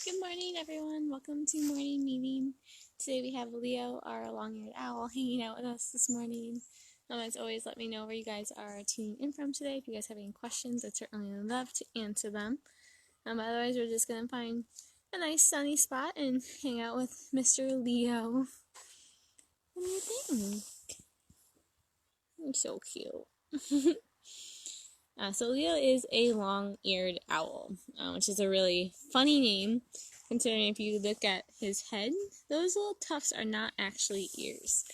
Good morning, everyone. Welcome to morning meeting. Today we have Leo, our long-eared owl, hanging out with us this morning. As always, let me know where you guys are tuning in from today. If you guys have any questions, I'd certainly love to answer them. Otherwise, we're just going to find a nice sunny spot and hang out with Mr. Leo. What do you think? You're so cute. So Leo is a long-eared owl, which is a really funny name, considering if you look at his head, those little tufts are not actually ears.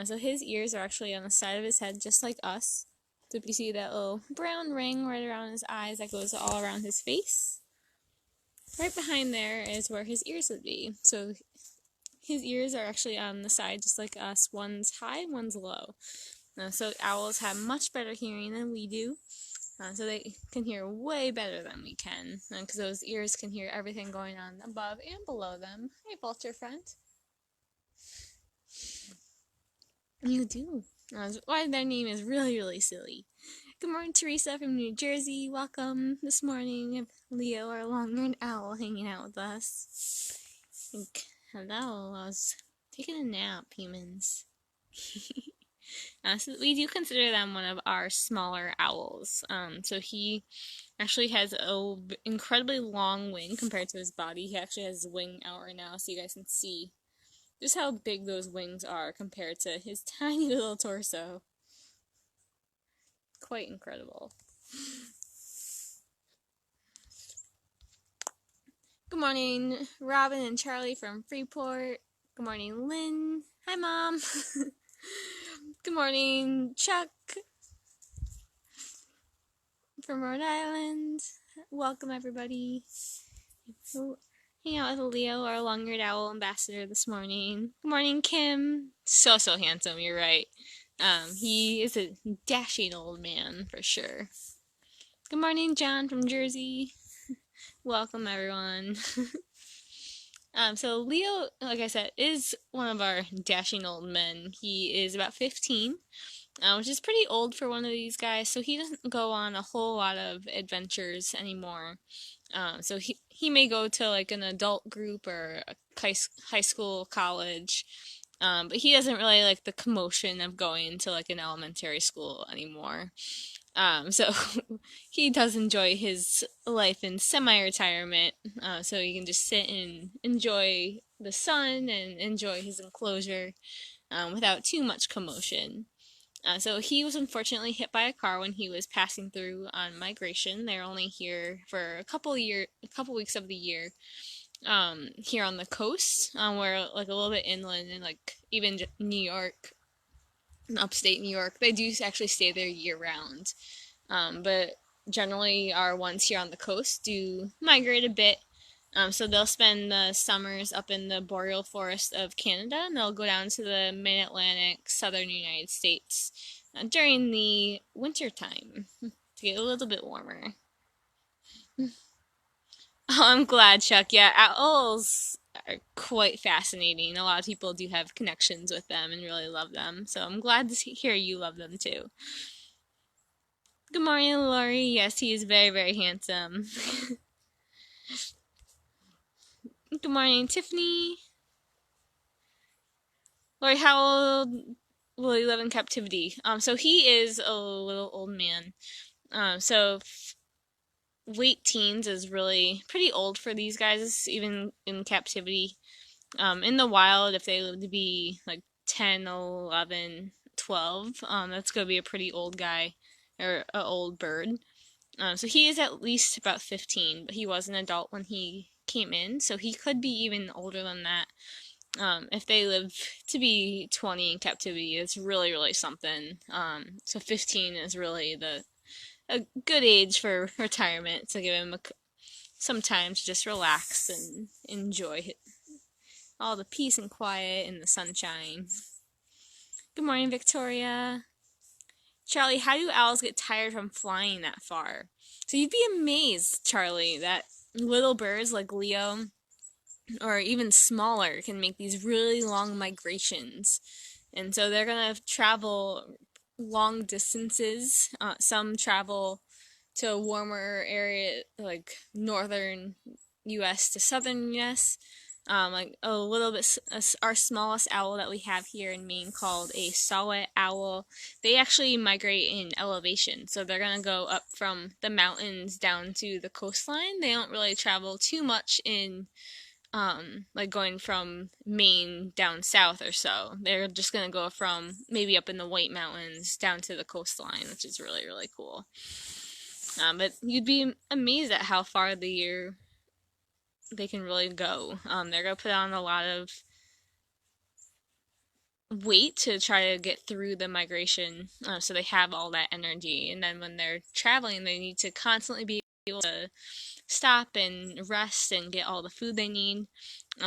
So his ears are actually on the side of his head, just like us. So if you see that little brown ring right around his eyes that goes all around his face, right behind there is where his ears would be. So his ears are actually on the side, just like us. One's high, one's low. So owls have much better hearing than we do. So they can hear way better than we can, because those ears can hear everything going on above and below them. Hey, vulture friend. You do. Why their name is really, really silly. Good morning, Teresa from New Jersey. Welcome this morning. We have Leo, our long-eared owl, hanging out with us. Hello, I was taking a nap, humans. So we do consider them one of our smaller owls. So he actually has an incredibly long wing compared to his body. He actually has his wing out right now, so you guys can see just how big those wings are compared to his tiny little torso. Quite incredible. Good morning, Robin and Charlie from Freeport. Good morning, Lynn. Hi, Mom. Good morning, Chuck from Rhode Island. Welcome, everybody. Hang out with Leo, our long-eared owl ambassador this morning. Good morning, Kim. So handsome, you're right. He is a dashing old man, for sure. Good morning, John from Jersey. Welcome, everyone. So Leo, like I said, is one of our dashing old men. He is about 15, which is pretty old for one of these guys, so he doesn't go on a whole lot of adventures anymore. So he may go to like an adult group or a high school, college, but he doesn't really like the commotion of going to like an elementary school anymore. So he does enjoy his life in semi-retirement, so he can just sit and enjoy the sun and enjoy his enclosure without too much commotion. So he was unfortunately hit by a car when he was passing through on migration. They're only here for a couple weeks of the year. Here on the coast, we're like a little bit inland and like even New York, upstate New York, they do actually stay there year round. But generally our ones here on the coast do migrate a bit. So they'll spend the summers up in the boreal forest of Canada, and they'll go down to the mid-Atlantic, southern United States during the winter time to get a little bit warmer. Oh, I'm glad, Chuck. Yeah, owls are quite fascinating. A lot of people do have connections with them and really love them. So I'm glad to hear you love them too. Good morning, Lori. Yes, he is very, very handsome. Good morning, Tiffany. Lori, how old will he live in captivity? So he is a little old man. So late teens is really pretty old for these guys, even in captivity. In the wild, if they live to be like 10, 11, 12, that's going to be a pretty old guy or an old bird. So he is at least about 15, but he was an adult when he came in, so he could be even older than that. If they live to be 20 in captivity, it's really, really something. So 15 is really a good age for retirement to give him some time to just relax and enjoy all the peace and quiet and the sunshine. Good morning, Victoria. Charlie, how do owls get tired from flying that far? So you'd be amazed, Charlie, that little birds like Leo or even smaller can make these really long migrations. And so they're going to travel long distances. Some travel to warmer area like northern U.S. to southern U.S. Like a little bit, our smallest owl that we have here in Maine called a saw-whet owl. They actually migrate in elevation, so they're gonna go up from the mountains down to the coastline. They don't really travel too much in like going from Maine down south or so. They're just gonna go from maybe up in the White Mountains down to the coastline, which is really, really cool. But you'd be amazed at how far the year they can really go. They're gonna put on a lot of weight to try to get through the migration, so they have all that energy. And then when they're traveling, they need to constantly be able to stop and rest and get all the food they need,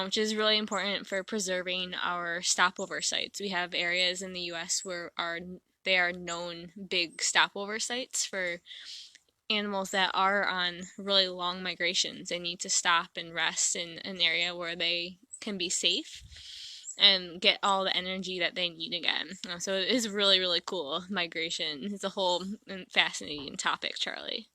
which is really important for preserving our stopover sites. We have areas in the U.S. where they are known big stopover sites for animals that are on really long migrations. They need to stop and rest in an area where they can be safe and get all the energy that they need again. So it is really, really cool, migration. It's a whole fascinating topic, Charlie.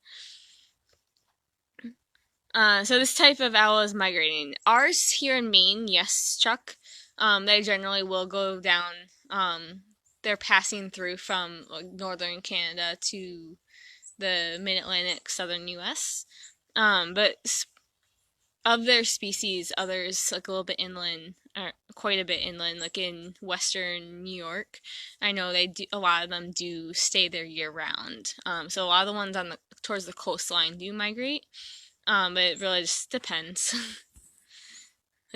So this type of owl is migrating. Ours here in Maine, yes, Chuck, they generally will go down, they're passing through from like, northern Canada to the mid-Atlantic southern U.S. But of their species, others like a little bit inland, or quite a bit inland, like in western New York, I know a lot of them do stay there year round. So a lot of the ones towards the coastline do migrate. But it really just depends.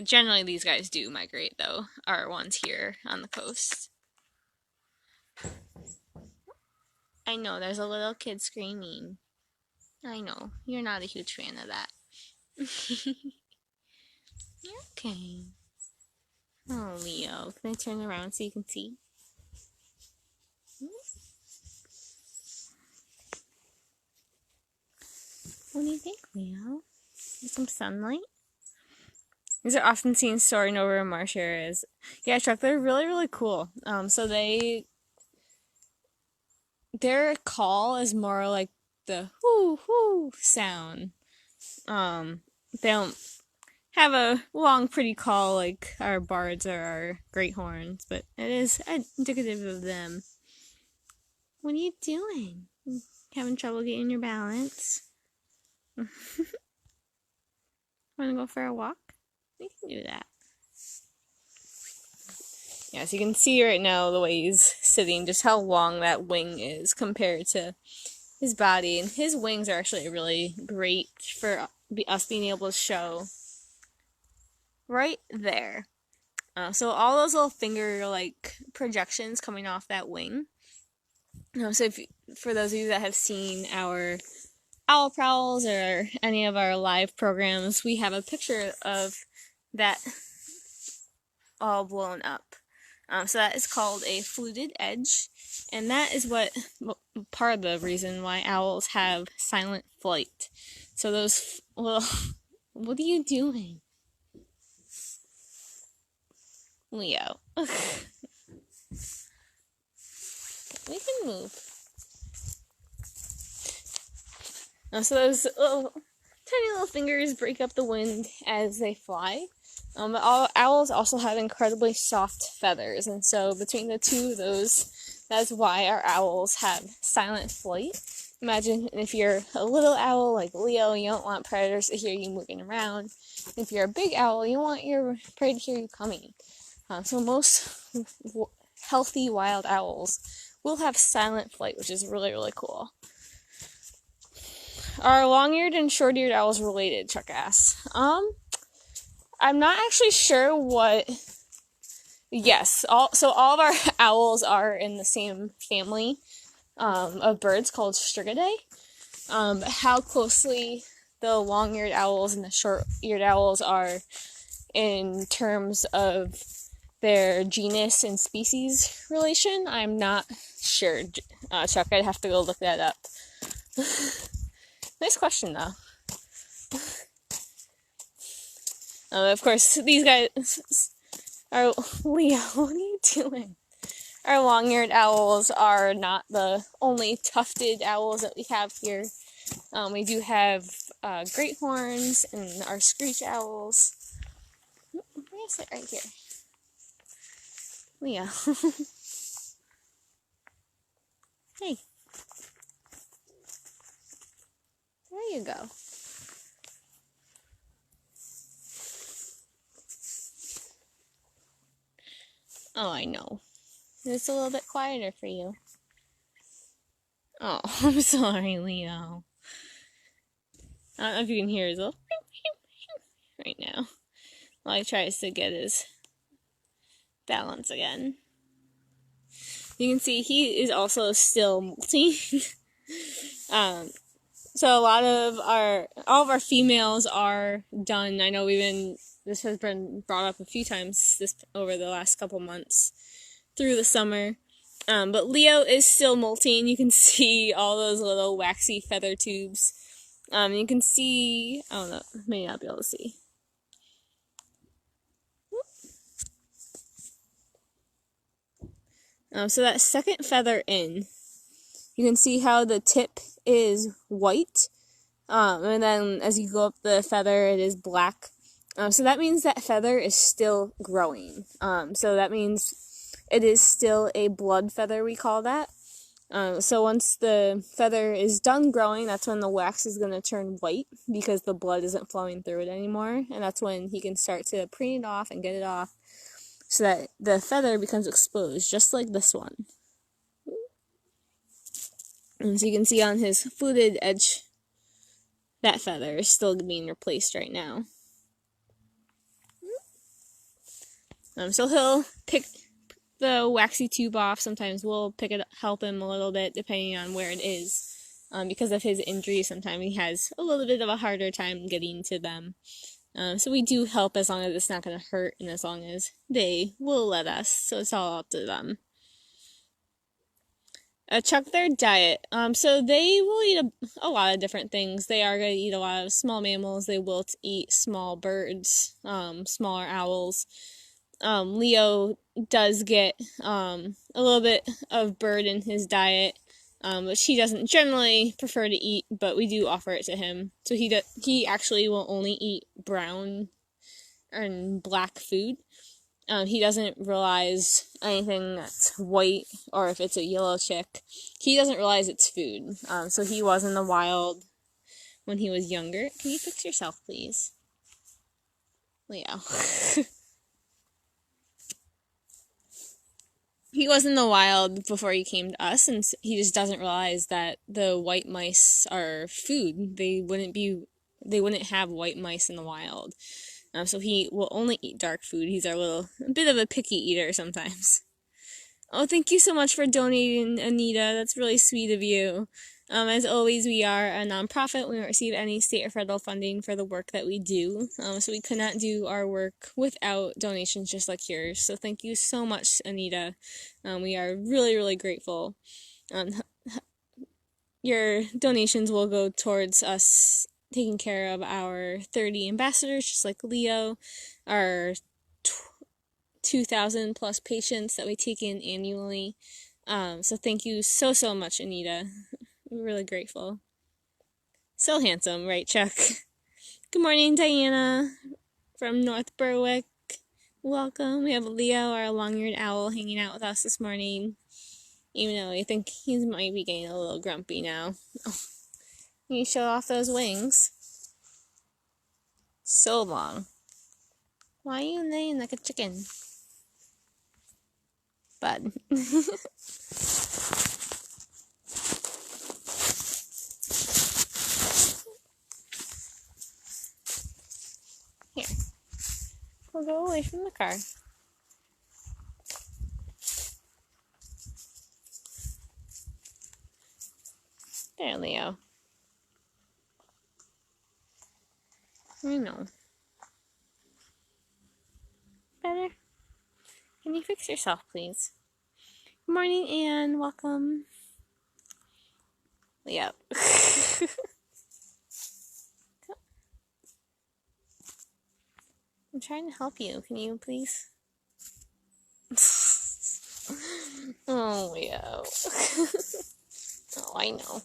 Generally, these guys do migrate, though, our ones here on the coast. I know, there's a little kid screaming. I know, you're not a huge fan of that. Okay. Oh, Leo, can I turn around so you can see? What do you think, Leo? Some sunlight? These are often seen soaring over marsh areas. Yeah, Chuck, they're really, really cool. So their call is more like the whoo whoo sound. They don't have a long, pretty call like our bards or our great horns, but it is indicative of them. What are you doing? Having trouble getting your balance? Want to go for a walk? We can do that. Yeah, so you can see right now the way he's sitting, just how long that wing is compared to his body. And his wings are actually really great for us being able to show right there. So all those little finger-like projections coming off that wing. So for those of you that have seen our Owl Prowls or any of our live programs, we have a picture of that all blown up. So that is called a fluted edge, and that is part of the reason why owls have silent flight. So those little, what are you doing? Leo. We can move. So those tiny little fingers break up the wind as they fly. But owls also have incredibly soft feathers, and so between the two of those, that's why our owls have silent flight. Imagine if you're a little owl like Leo, you don't want predators to hear you moving around. If you're a big owl, you want your prey to hear you coming. So most healthy wild owls will have silent flight, which is really, really cool. Are long-eared and short-eared owls related? Chuck asks. I'm not actually sure what. Yes, all of our owls are in the same family of birds called Strigidae. How closely the long-eared owls and the short-eared owls are in terms of their genus and species relation, I'm not sure, Chuck. I'd have to go look that up. Nice question, though. Of course, these guys are... Leo, what are you doing? Our long-eared owls are not the only tufted owls that we have here. We do have great horns and our screech owls. Where is it? Right here. Leo. Hey. There you go. Oh, I know. It's a little bit quieter for you. Oh, I'm sorry, Leo. I don't know if you can hear his little right now while he tries to get his balance again. You can see he is also still molting. So all of our females are done. I know this has been brought up a few times over the last couple months through the summer. But Leo is still molting. You can see all those little waxy feather tubes. You can see, I don't know, may not be able to see. So that second feather in, you can see how the tip is white. And then as you go up the feather, it is black. So that means that feather is still growing. So that means it is still a blood feather, we call that. So once the feather is done growing, that's when the wax is going to turn white because the blood isn't flowing through it anymore. And that's when he can start to preen it off and get it off so that the feather becomes exposed, just like this one. And so you can see on his fluted edge, that feather is still being replaced right now. So he'll pick the waxy tube off. Sometimes we'll help him a little bit depending on where it is. Because of his injury, sometimes he has a little bit of a harder time getting to them. So we do help as long as it's not going to hurt and as long as they will let us. So it's all up to them. Check their diet. So they will eat a lot of different things. They are going to eat a lot of small mammals. They will eat small birds, smaller owls. Leo does get a little bit of bird in his diet, which he doesn't generally prefer to eat, but we do offer it to him. So he actually will only eat brown and black food. He doesn't realize anything that's white, or if it's a yellow chick, he doesn't realize it's food. So he was in the wild when he was younger. Can you fix yourself, please? Leo. He was in the wild before he came to us, and he just doesn't realize that the white mice are food. They wouldn't have white mice in the wild. So he will only eat dark food. He's a bit of a picky eater sometimes. Oh, thank you so much for donating, Anita. That's really sweet of you. As always, we are a nonprofit. We don't receive any state or federal funding for the work that we do. So we could not do our work without donations just like yours. So thank you so much, Anita. We are really, really grateful. Your donations will go towards us taking care of our 30 ambassadors, just like Leo, our 2,000 plus patients that we take in annually. So thank you so, so much, Anita. We're really grateful. So handsome, right, Chuck? Good morning, Diana from North Berwick. Welcome. We have Leo, our long-eared owl, hanging out with us this morning. Even though I think he might be getting a little grumpy now. Oh. Can you show off those wings? So long. Why are you laying like a chicken? Bud. Here. We'll go away from the car. There, Leo. I know. Better? Can you fix yourself, please? Good morning, Anne. Welcome. Leo. I'm trying to help you. Can you please? Oh, Leo. Oh, I know.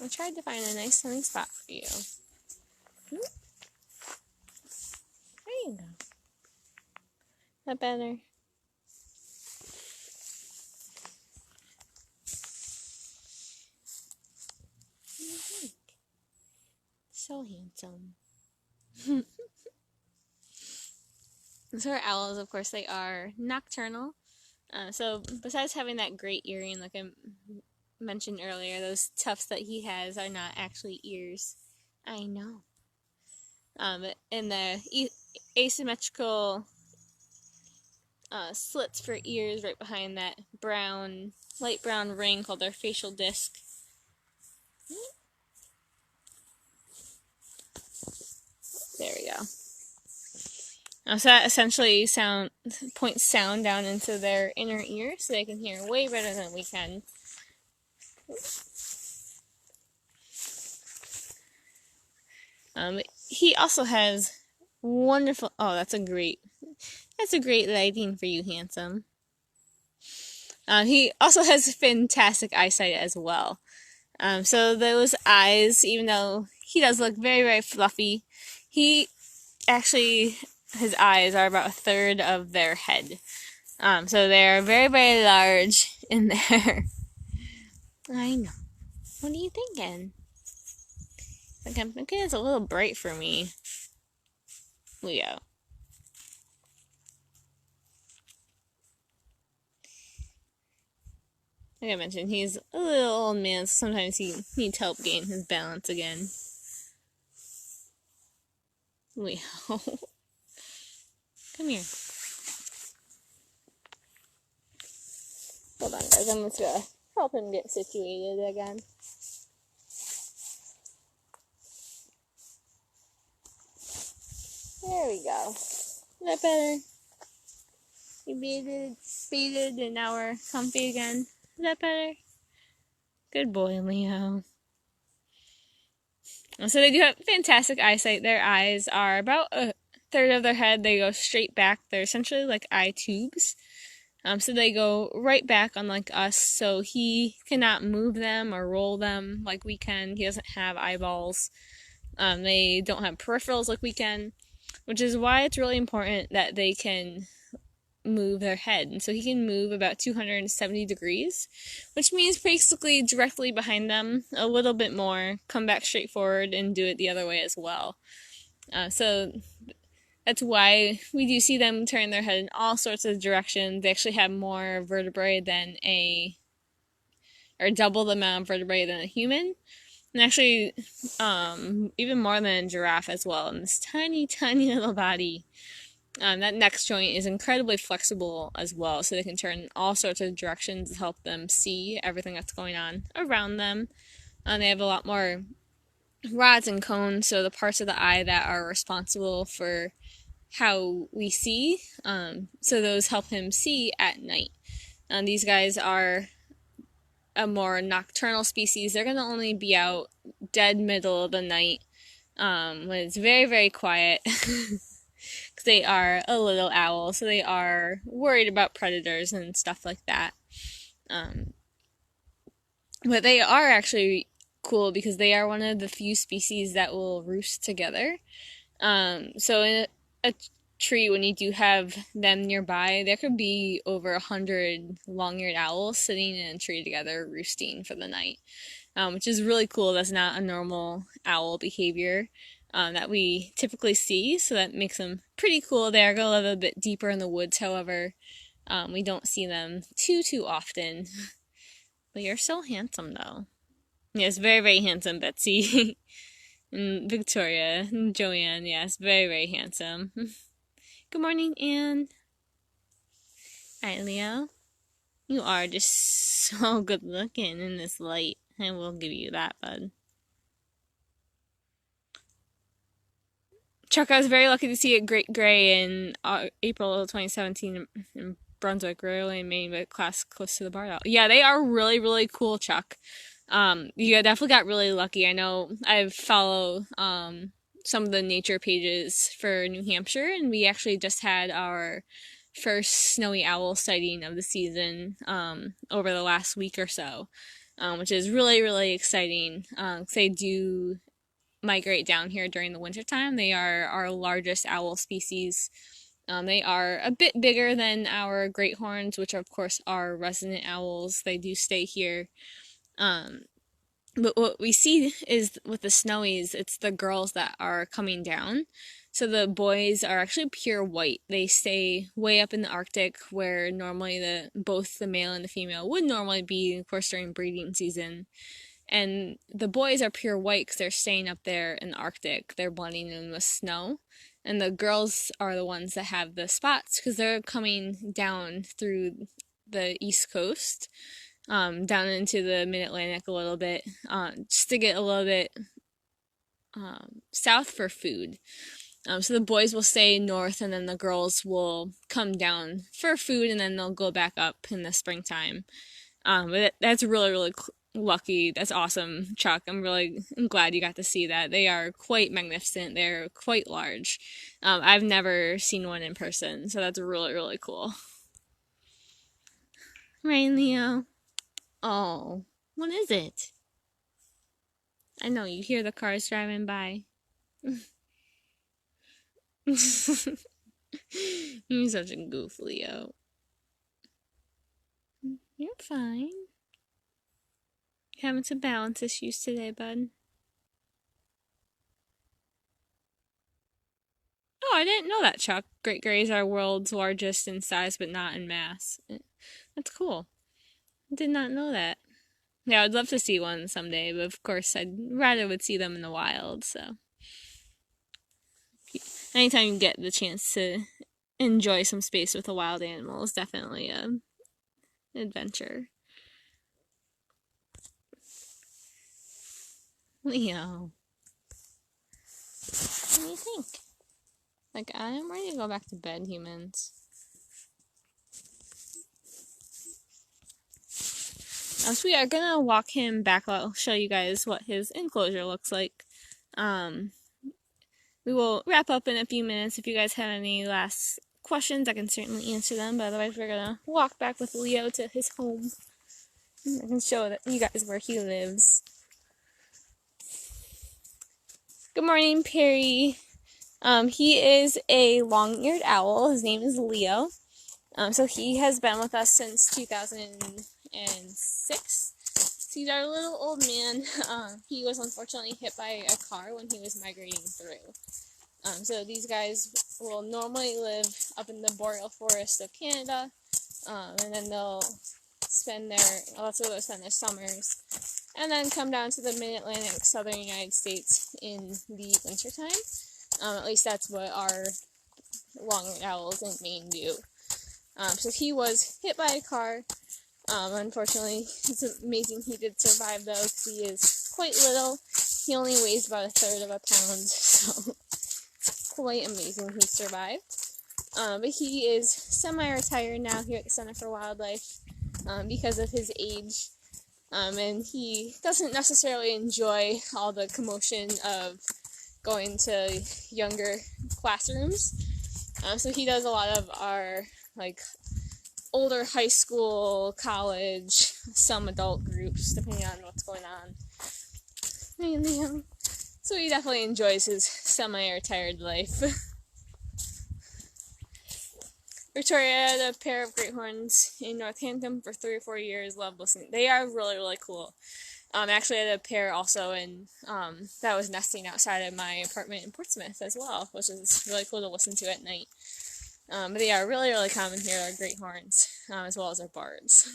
I tried to find a nice sunny spot for you. There you go. That better? What do you think? So handsome. So our owls, of course, they are nocturnal. So besides having that great earring, like I mentioned earlier, those tufts that he has are not actually ears. I know. And the asymmetrical slits for ears right behind that brown, light brown ring called their facial disc. There we go. So that essentially points sound down into their inner ear, so they can hear way better than we can. He also has wonderful. Oh, that's a great lighting for you, handsome. He also has fantastic eyesight as well. So those eyes, even though he does look very, very fluffy, his eyes are about a third of their head. So they're very, very large in there. I know. What are you thinking? Like, I'm thinking it's a little bright for me, Leo. Like I mentioned, he's a little old man, so sometimes he needs help getting his balance again. Leo. Come here. Hold on, guys. I'm just gonna help him get situated again. There we go. Is that better? You baited, and now we're comfy again. Is that better? Good boy, Leo. So they do have fantastic eyesight. Their eyes are about a third of their head. They go straight back. They're essentially like eye tubes. So they go right back, unlike us. So he cannot move them or roll them like we can. He doesn't have eyeballs. They don't have peripherals like we can, which is why it's really important that they can move their head. And so he can move about 270 degrees, which means basically directly behind them, a little bit more, come back straight forward and do it the other way as well. So that's why we do see them turn their head in all sorts of directions. They actually have more vertebrae than or double the amount of vertebrae than a human. And actually, even more than a giraffe as well, in this tiny, tiny little body. That neck joint is incredibly flexible as well, so they can turn in all sorts of directions to help them see everything that's going on around them. They have a lot more rods and cones, so the parts of the eye that are responsible for how we see, so those help him see at night. These guys are a more nocturnal species. They're going to only be out dead middle of the night when it's very, very quiet. Because they are a little owl, so they are worried about predators and stuff like that. But they are actually cool because they are one of the few species that will roost together. So in a tree, when you do have them nearby, there could be over 100 long-eared owls sitting in a tree together roosting for the night, which is really cool. That's not a normal owl behavior that we typically see, so that makes them pretty cool. They are going to live a bit deeper in the woods, however. We don't see them too often. But you're so handsome, though. Yes, very, very handsome, Betsy. And Victoria and Joanne, yes, very, very handsome. Good morning, Anne. Alright, Leo. You are just so good looking in this light. I will give you that, bud. Chuck, I was very lucky to see a great gray in April 2017 in Brunswick, rarely in Maine, but class close to the bar. Yeah, they are really, really cool, Chuck. You definitely got really lucky. I know I follow some of the nature pages for New Hampshire, and we actually just had our first snowy owl sighting of the season over the last week or so. which is really, really exciting. 'Cause they do migrate down here during the wintertime. They are our largest owl species. They are a bit bigger than our great horns, which of course are resident owls. They do stay here. But what we see is with the snowies, it's the girls that are coming down. So the boys are actually pure white. They stay way up in the Arctic where normally both the male and the female would normally be, of course, during breeding season. And the boys are pure white because they're staying up there in the Arctic. They're blending in with snow. And the girls are the ones that have the spots because they're coming down through the East Coast, down into the Mid-Atlantic a little bit, just to get a little bit south for food. So the boys will stay north and then the girls will come down for food and then they'll go back up in the springtime. But that's really, really lucky. That's awesome, Chuck. I'm glad you got to see that. They are quite magnificent. They're quite large. I've never seen one in person, so that's really, really cool. Right, Leo? Oh, what is it? I know, you hear the cars driving by. You're such a goof, Leo. You're fine. Having some balance issues today, bud. Oh, I didn't know that, Chuck. Great Greys are world's largest in size, but not in mass. That's cool. I did not know that. Yeah, I'd love to see one someday, but of course I'd rather would see them in the wild, so. Anytime you get the chance to enjoy some space with a wild animal is definitely an adventure. Leo. What do you think? Like, I'm ready to go back to bed, humans. So we are gonna walk him back. I'll show you guys what his enclosure looks like. We will wrap up in a few minutes. If you guys have any last questions, I can certainly answer them. But otherwise, we're gonna walk back with Leo to his home. I can show you guys where he lives. Good morning, Perry. He is a long-eared owl. His name is Leo. So he has been with us since 2006. So he's our little old man. He was unfortunately hit by a car when he was migrating through. So these guys will normally live up in the boreal forest of Canada, and then that's where they'll spend their summers, and then come down to the mid-Atlantic southern United States in the wintertime. At least that's what our long-eared owls in Maine do. So he was hit by a car. Unfortunately, it's amazing he did survive though, because he is quite little. He only weighs about 1/3 of a pound, so it's quite amazing he survived. But he is semi-retired now here at the Center for Wildlife because of his age. And he doesn't necessarily enjoy all the commotion of going to younger classrooms. So he does a lot of our, older high school, college, some adult groups, depending on what's going on. So he definitely enjoys his semi-retired life. Victoria had a pair of great horns in Northampton for 3 or 4 years. Love listening. They are really, really cool. Actually, I had a pair also that was nesting outside of my apartment in Portsmouth as well, which is really cool to listen to at night. But they are really, really common here, our great horns, as well as our bards.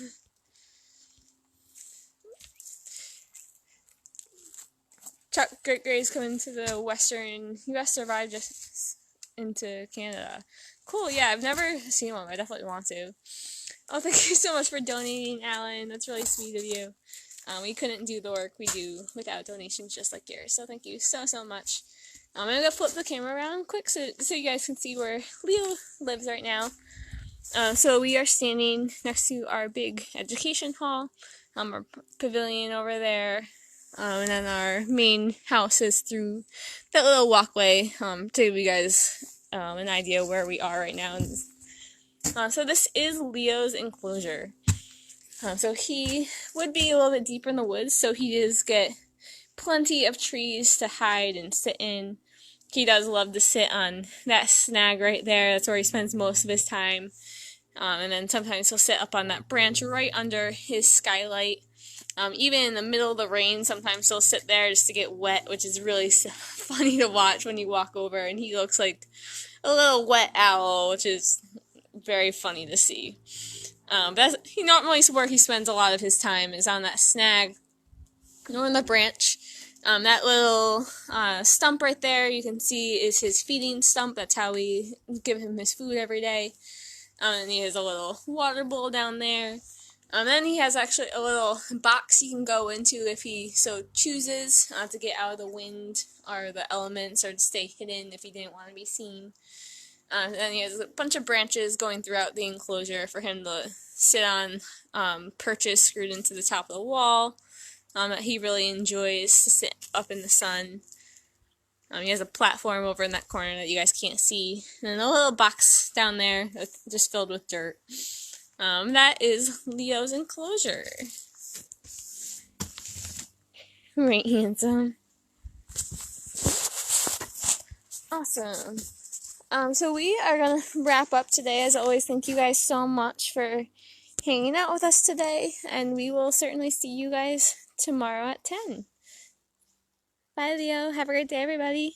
Chuck Great Greys come into the western U.S., survived just into Canada. Cool, yeah, I've never seen one, but I definitely want to. Oh, thank you so much for donating, Alan. That's really sweet of you. We couldn't do the work we do without donations just like yours, so thank you so, so much. I'm going to flip the camera around quick so you guys can see where Leo lives right now. So we are standing next to our big education hall, our pavilion over there, and then our main house is through that little walkway to give you guys an idea where we are right now. So this is Leo's enclosure. So he would be a little bit deeper in the woods, so he does get plenty of trees to hide and sit in. He does love to sit on that snag right there. That's where he spends most of his time. And then sometimes he'll sit up on that branch right under his skylight. Even in the middle of the rain, sometimes he'll sit there just to get wet, which is really funny to watch when you walk over. And he looks like a little wet owl, which is very funny to see. But he normally is where he spends a lot of his time, is on that snag or on the branch. That little stump right there you can see is his feeding stump. That's how we give him his food every day. And he has a little water bowl down there. Then he has actually a little box you can go into if he so chooses to get out of the wind or the elements, or to stay hidden if he didn't want to be seen. Then he has a bunch of branches going throughout the enclosure for him to sit on, perches screwed into the top of the wall that he really enjoys to sit up in the sun. He has a platform over in that corner that you guys can't see, and then a little box down there that's just filled with dirt. That is Leo's enclosure. Right, handsome. Awesome. So we are going to wrap up today. As always, thank you guys so much for hanging out with us today, and we will certainly see you guys tomorrow at 10. Bye, Leo. Have a great day, everybody.